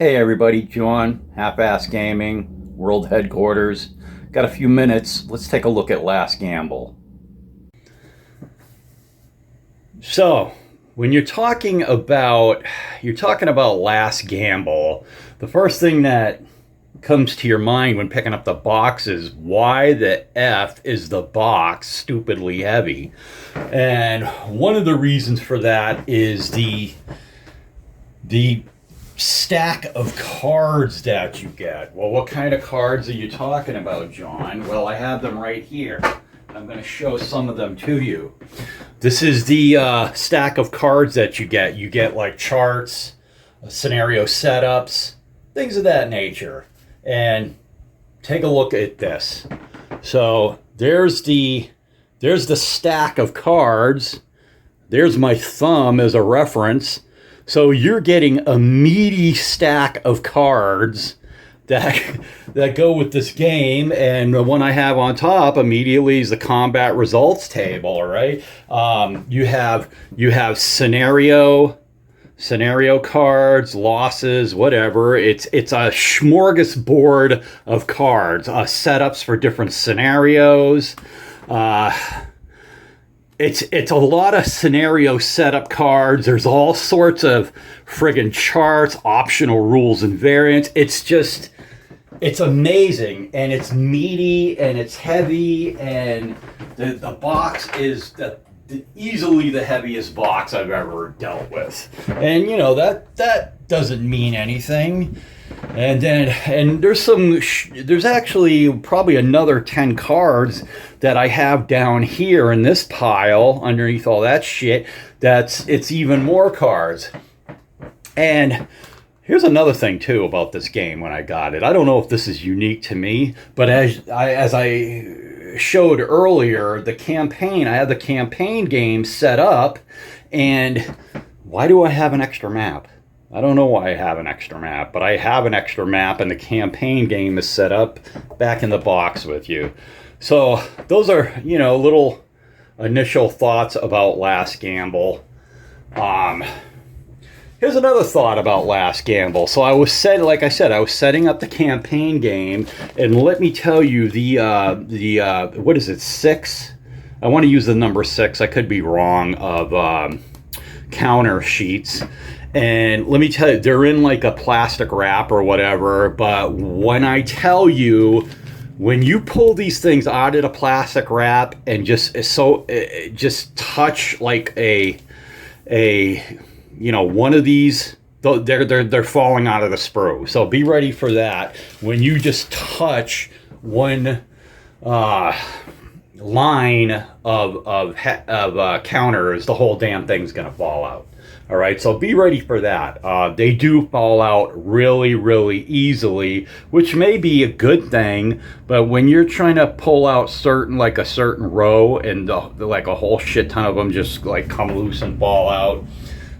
Hey everybody, John, Half-Ass Gaming, World Headquarters. Got a few minutes. Let's take a look at Last Gamble. So, when you're talking about Last Gamble, the first thing that comes to your mind when picking up the box is, why the F is the box stupidly heavy? And one of the reasons for that is the stack of cards that you get. Well, what kind of cards are you talking about, John? Well, I have them right here. I'm going to show some of them to you. This is the stack of cards that you get. You get like charts, scenario setups, things of that nature. And take a look at this. So there's the stack of cards. There's my thumb as a reference. So you're getting a meaty stack of cards that go with this game, and the one I have on top immediately is the combat results table. All right, you have scenario cards, losses, whatever. It's a smorgasbord of cards, setups for different scenarios. It's a lot of scenario setup cards. There's all sorts of friggin' charts, optional rules and variants. It's amazing, and it's meaty, and it's heavy, and the box is easily the heaviest box I've ever dealt with. And you know, that doesn't mean anything. And there's actually probably another 10 cards that I have down here in this pile underneath all that shit. It's even more cards. And here's another thing too about this game when I got it. I don't know if this is unique to me, but as I showed earlier, I had the campaign game set up, and why do I have an extra map? I don't know why I have an extra map, but I have an extra map, and the campaign game is set up back in the box with you. So those are, little initial thoughts about Last Gamble. Here's another thought about Last Gamble. So I was setting up the campaign game, and let me tell you, what is it, 6? I want to use the number 6. I could be wrong, of counter sheets. And let me tell you, they're in like a plastic wrap or whatever, but when I tell you, when you pull these things out of the plastic wrap and just touch like one of these, they're falling out of the sprue. So be ready for that. When you just touch one line of counters, the whole damn thing's gonna fall out. All right, so be ready for that. They do fall out really, really easily, which may be a good thing, but when you're trying to pull out a certain row and like a whole shit ton of them just like come loose and fall out,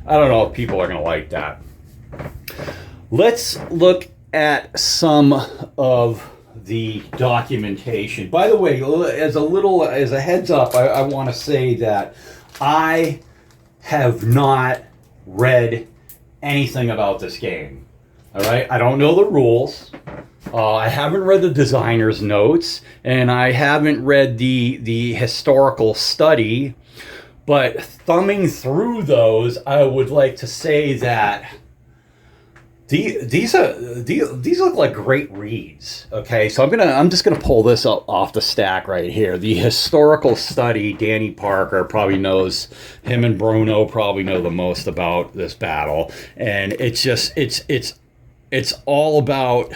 I don't know if people are gonna like that. Let's look at some of the documentation. By the way, as a heads up, I want to say that I have not read anything about this game. All right, I don't know the rules. I haven't read the designer's notes, and I haven't read the historical study. But thumbing through those, I would like to say that these look like great reads. Okay, so I'm just gonna pull this up off the stack right here. The historical study, Danny Parker probably knows. Him and Bruno probably know the most about this battle, and it's all about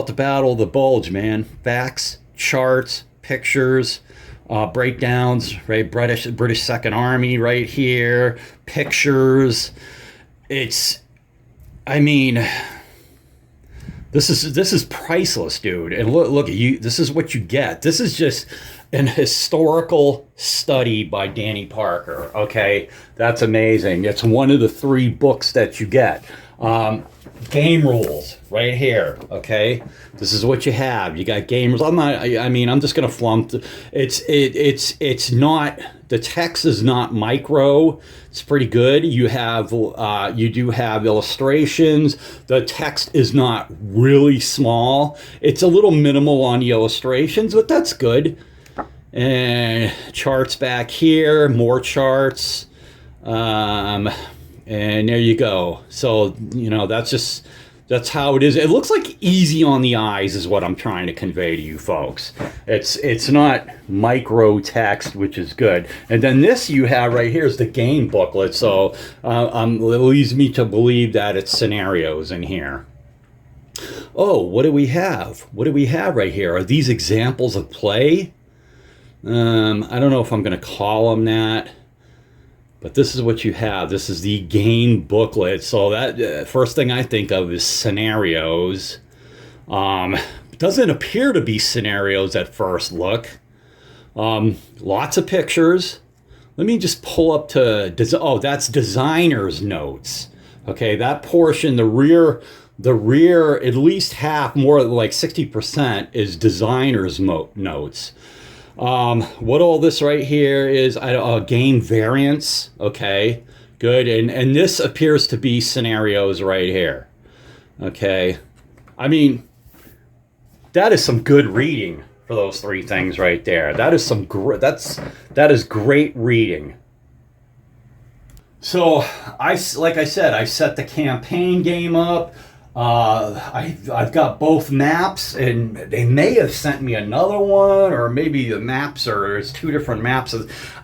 the Battle of the Bulge, man. Facts, charts, pictures. Breakdowns, right? British Second Army right here. Pictures. This is priceless, dude. And look at you. This is what you get. This is just an historical study by Danny Parker. Okay, that's amazing. It's one of the 3 books that you get. game rules right here. Okay, this is what you have. You got game rules. I mean, I'm just gonna flump. It's not. The text is not micro. It's pretty good. You have you do have illustrations. The text is not really small. It's a little minimal on the illustrations, but that's good. And charts back here, more charts. And there you go. So, you know, that's how it is. It looks like easy on the eyes is what I'm trying to convey to you folks. It's not micro text, which is good. And then this you have right here is the game booklet. So it leads me to believe that it's scenarios in here. Oh, what do we have? What do we have right here? Are these examples of play? I don't know if I'm going to call them that. But this is what you have. This is the game booklet. So that first thing I think of is scenarios. Doesn't appear to be scenarios at first look. Lots of pictures. Let me just pull up to, oh, that's designer's notes. Okay, that portion, the rear, at least half, more like 60% is designer's notes. What all this right here is game variants. Okay, good. And this appears to be scenarios right here. Okay, I mean, that is some good reading for those three things right there. That is that is great reading. So like I said, I set the campaign game up. I've got both maps, and they may have sent me another one, or maybe the maps there's two different maps.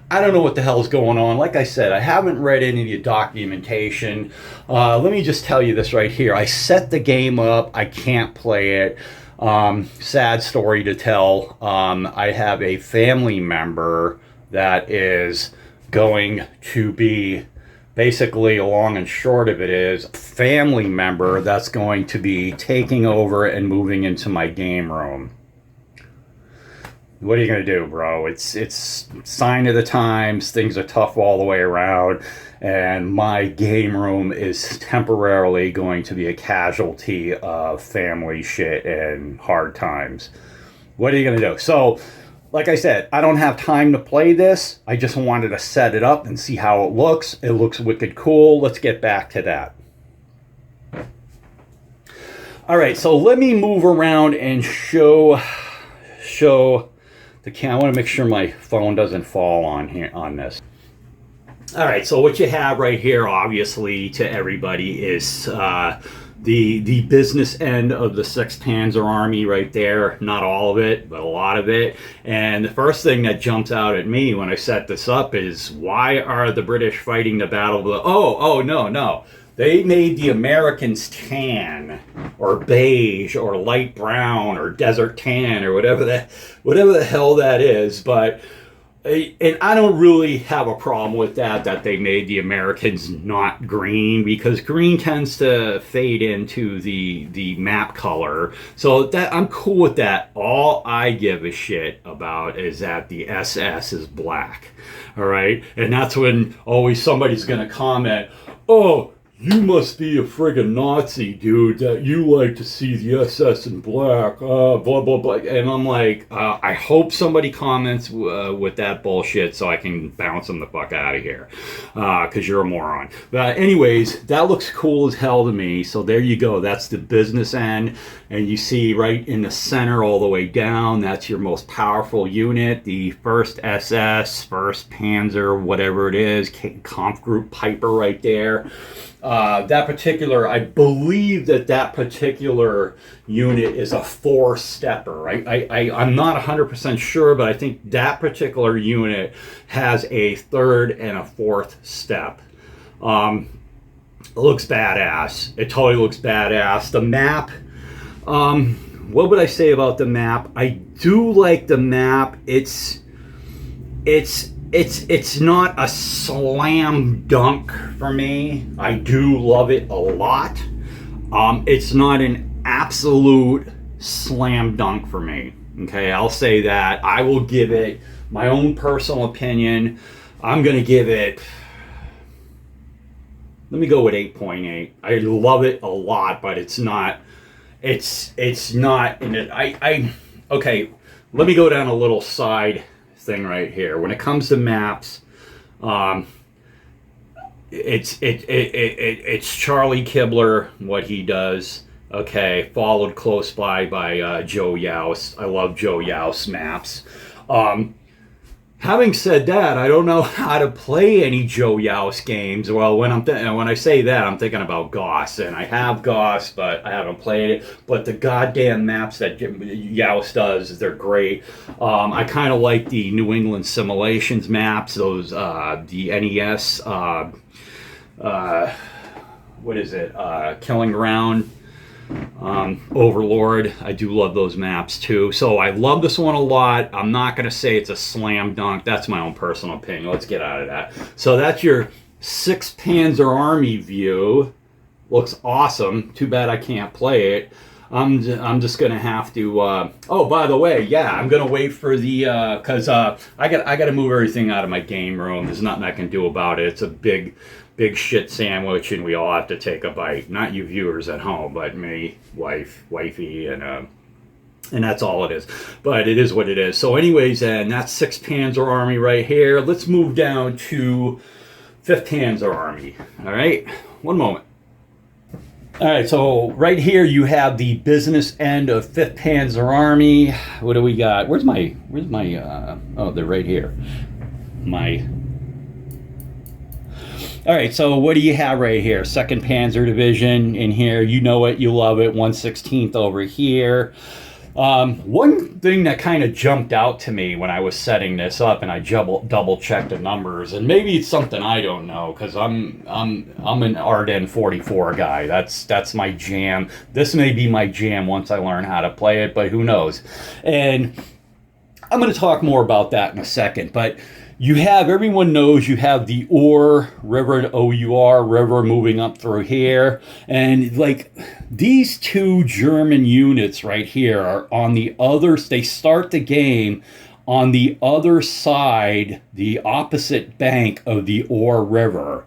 I don't know what the hell's going on. Like I said, I haven't read any of the documentation. Let me just tell you this right here. I set the game up. I can't play it. Sad story to tell. I have a family member that is going to be, basically, long and short of it is, a family member that's going to be taking over and moving into my game room. What are you going to do, bro? It's sign of the times. Things are tough all the way around. And my game room is temporarily going to be a casualty of family shit and hard times. What are you going to do? So, like I said, I don't have time to play this. I just wanted to set it up and see how it looks. It looks wicked cool. Let's get back to that. All right, so let me move around and show the camera. I want to make sure my phone doesn't fall on here on this. All right, so what you have right here, obviously, to everybody is the business end of the 6th Panzer Army right there. Not all of it, but a lot of it. And the first thing that jumps out at me when I set this up is, why are the British fighting the Battle of the... Oh, no. They made the Americans tan, or beige, or light brown, or desert tan, or whatever the hell that is. But... and I don't really have a problem with that they made the Americans not green, because green tends to fade into the map color. So that I'm cool with that. All I give a shit about is that the SS is black. All right? And that's when always somebody's going to comment, "Oh, you must be a friggin' Nazi, dude, that you like to see the SS in black, blah, blah, blah." And I'm like, I hope somebody comments with that bullshit so I can bounce them the fuck out of here, because you're a moron. But anyways, that looks cool as hell to me. So there you go. That's the business end. And you see right in the center all the way down, that's your most powerful unit, the 1st SS, 1st Panzer, whatever it is, Kampf Group Piper right there. That particular, I believe that particular unit is a 4-stepper. I'm not 100% sure, but I think that particular unit has a 3rd and a 4th step. It looks badass. It totally looks badass. The map, what would I say about the map? I do like the map. It's not a slam dunk for me. I do love it a lot. It's not an absolute slam dunk for me. Okay, I'll say that. I will give it my own personal opinion. I'm going to give it Let me go with 8.8. I love it a lot, but it's not. It's not in it. Okay. Let me go down a little side thing right here. When it comes to maps, it's Charlie Kibler, what he does. Okay, followed close by Joe Youst. I love Joe Youst's maps. Having said that, I don't know how to play any Joe Youst games. Well, when I say that, I'm thinking about Goss, and I have Goss, but I haven't played it. But the goddamn maps that Youst does, they're great. I kind of like the New England Simulations maps, those the NES. What is it? Killing Ground. Overlord. I do love those maps too. So I love this one a lot. I'm not going to say it's a slam dunk. That's my own personal opinion. Let's get out of that. So that's your 6th Panzer Army view. Looks awesome. Too bad I can't play it. I'm just going to have to... oh, by the way, yeah, I'm going to wait for the... Because I got to move everything out of my game room. There's nothing I can do about it. It's a big shit sandwich, and we all have to take a bite. Not you viewers at home, but me, wifey, and that's all it is. But it is what it is. So anyways, and that's 6th Panzer Army right here. Let's move down to 5th Panzer Army. All right, one moment. All right, so right here you have the business end of 5th Panzer Army. What do we got? Where's my oh, they're right here. All right, so what do you have right here? 2nd Panzer Division in here. You know it, you love it. 1/16th over here. One thing that kind of jumped out to me when I was setting this up, and I double checked the numbers, and maybe it's something I don't know, because I'm an Ardennes 44 guy. That's my jam. This may be my jam once I learn how to play it, but who knows? And I'm going to talk more about that in a second, but you have, everyone knows you have the Our River, O-U-R River moving up through here. And like these two German units right here are on the other, they start the game on the other side, the opposite bank of the Our River.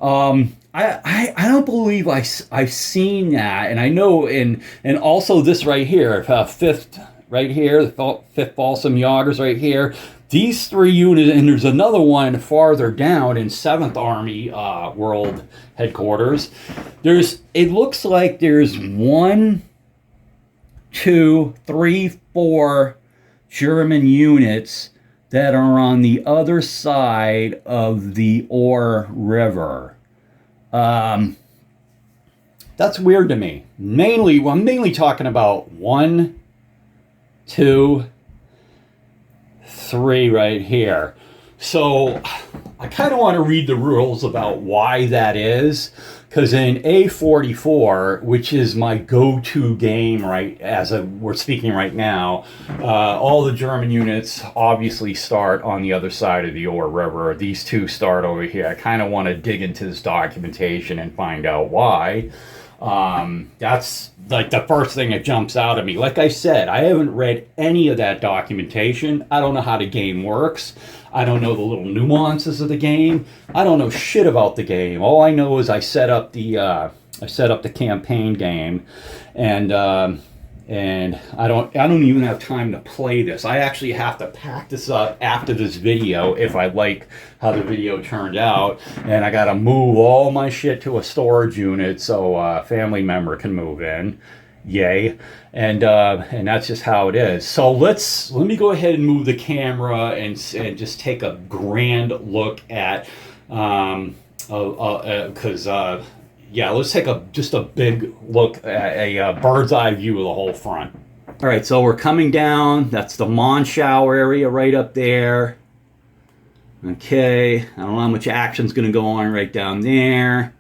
I don't believe I've seen that. And I know, and also this right here, 5th right here, the 5th Balsam Jagers right here. These 3 units, and there's another one farther down in 7th Army World Headquarters. It looks like there's 1, 2, 3, 4 German units that are on the other side of the Our River. That's weird to me. I'm mainly talking about 1, 2, 3 right here. So I kind of want to read the rules about why that is, because in A44, which is my go-to game right as we're speaking right now, all the German units obviously start on the other side of the Our River. These two start over here. I kind of want to dig into this documentation and find out why. That's like the first thing that jumps out at me. Like I said, I haven't read any of that documentation. I don't know how the game works. I don't know the little nuances of the game. I don't know shit about the game. All I know is I set up the campaign game, and I don't even have time to play this. I actually have to pack this up after this video if I like how the video turned out, and I gotta move all my shit to a storage unit so a family member can move in. Yay. And that's just how it is. So let me go ahead and move the camera and just take a grand look at yeah, let's take just a big look at a bird's eye view of the whole front. All right, so we're coming down. That's the Monschau area right up there. Okay, I don't know how much action's going to go on right down there.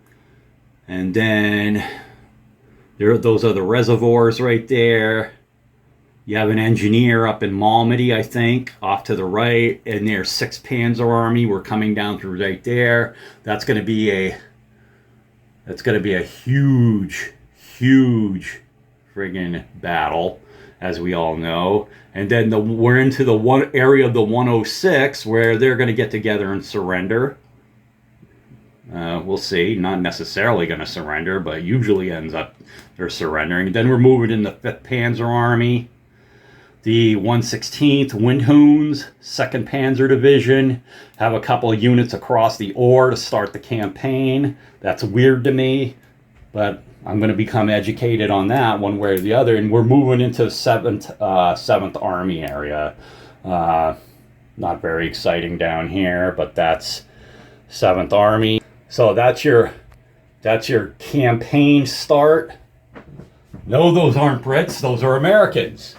And then those are the reservoirs right there. You have an engineer up in Malmedy, I think, off to the right. And there's 6th Panzer Army. We're coming down through right there. That's going to be a huge friggin' battle, as we all know. And then we're into the one area of the 106 where they're going to get together and surrender. We'll see. Not necessarily going to surrender, but usually ends up they're surrendering. Then we're moving in the 5th Panzer Army, the 116th Windhoons, 2nd Panzer Division. Have a couple of units across the Our to start the campaign. That's weird to me, but I'm going to become educated on that one way or the other. And we're moving into the 7th Army area. Not very exciting down here, but that's 7th Army. So that's your campaign start. No, those aren't Brits. Those are Americans.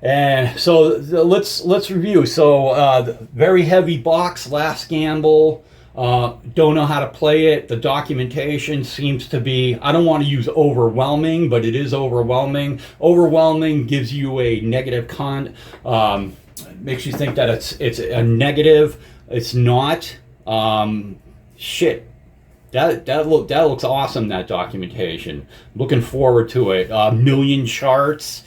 And so let's review. So very heavy box, last gamble. Don't know how to play it. The documentation seems to be, I don't want to use overwhelming, but it is overwhelming. Overwhelming gives you a negative makes you think that it's a negative. It's not. Shit. That looks awesome, that documentation. Looking forward to it. Million charts.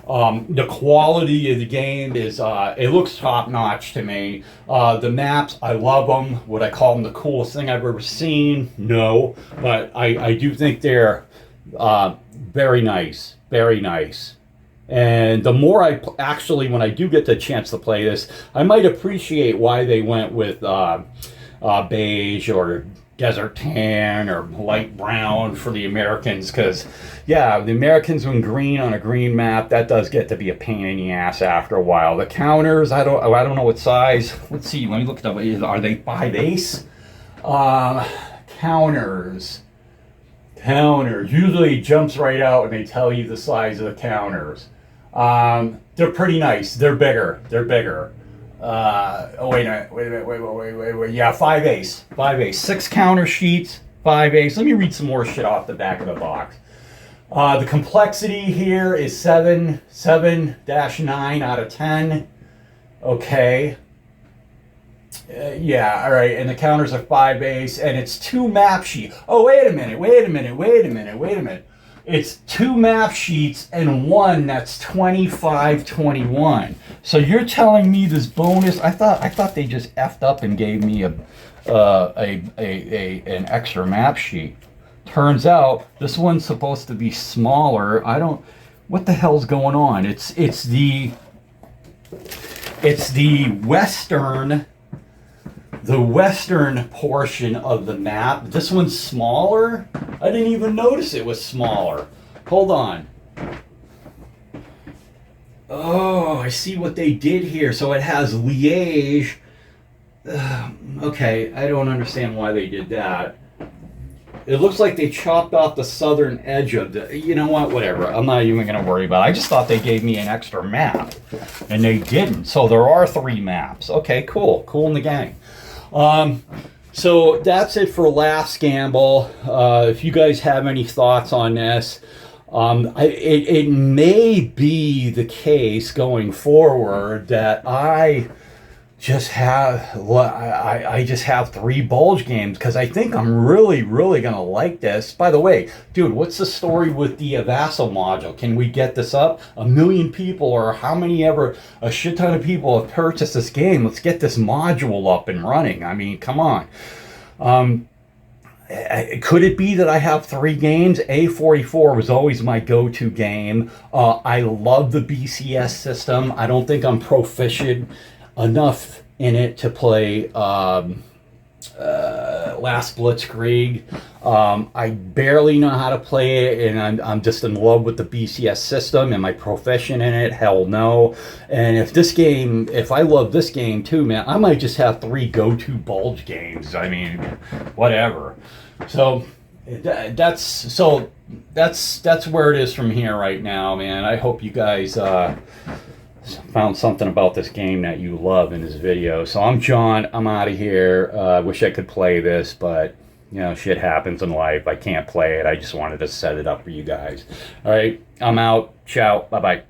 The quality of the game is it looks top notch to me. The maps, I love them. Would I call them the coolest thing I've ever seen? No, but I do think they're very nice, very nice. And the more actually, when I do get the chance to play this, I might appreciate why they went with beige or desert tan or light brown for the Americans, because yeah, the Americans went green on a green map. That does get to be a pain in the ass after a while. The counters, I don't know what size. Let's see, let me look it up. Are they 5 ace? Counters usually jumps right out and they tell you the size of the counters. They're pretty nice. They're bigger. Wait a minute. Yeah, 5 ace. 6 counter sheets, 5 ace. Let me read some more shit off the back of the box. The complexity here is 7-9 out of 10. Okay. Yeah, all right. And the counters are 5 ace, and it's 2 map sheets. Oh, wait a minute. It's 2 map sheets and one that's 25-21. So you're telling me this bonus? I thought they just effed up and gave me an extra map sheet. Turns out this one's supposed to be smaller. What the hell's going on? It's the western portion of the map. This one's smaller? I didn't even notice it was smaller. Hold on. Oh, I see what they did here. So it has Liège. Okay, I don't understand why they did that. It looks like they chopped off the southern edge of the... You know what? Whatever. I'm not even going to worry about it. I just thought they gave me an extra map. And they didn't. So there are 3 maps. Okay, cool. Cool in the gang. So that's it for last gamble. If you guys have any thoughts on this, it may be the case going forward that I just have 3 bulge games, because I think I'm really gonna like this. By the way, dude, what's the story with the vassal module? Can we get this up? 1 million people, or how many ever, a shit ton of people have purchased this game. Let's get this module up and running. I mean, come on. Could it be that I have 3 games? A44 was always my go-to game. I love the BCS system. I don't think I'm proficient enough in it to play Last Blitzkrieg. I barely know how to play it, and I'm just in love with the BCS system. Am I proficient in it? Hell no. And if I love this game too, man, I might just have 3 go-to bulge games. I mean, whatever. So that's where it is from here right now, man. I hope you guys found something about this game that you love in this video. So I'm John. I'm out of here. I wish I could play this, but you know, shit happens in life. I can't play it. I just wanted to set it up for you guys. All right, I'm out. Ciao. Bye-bye.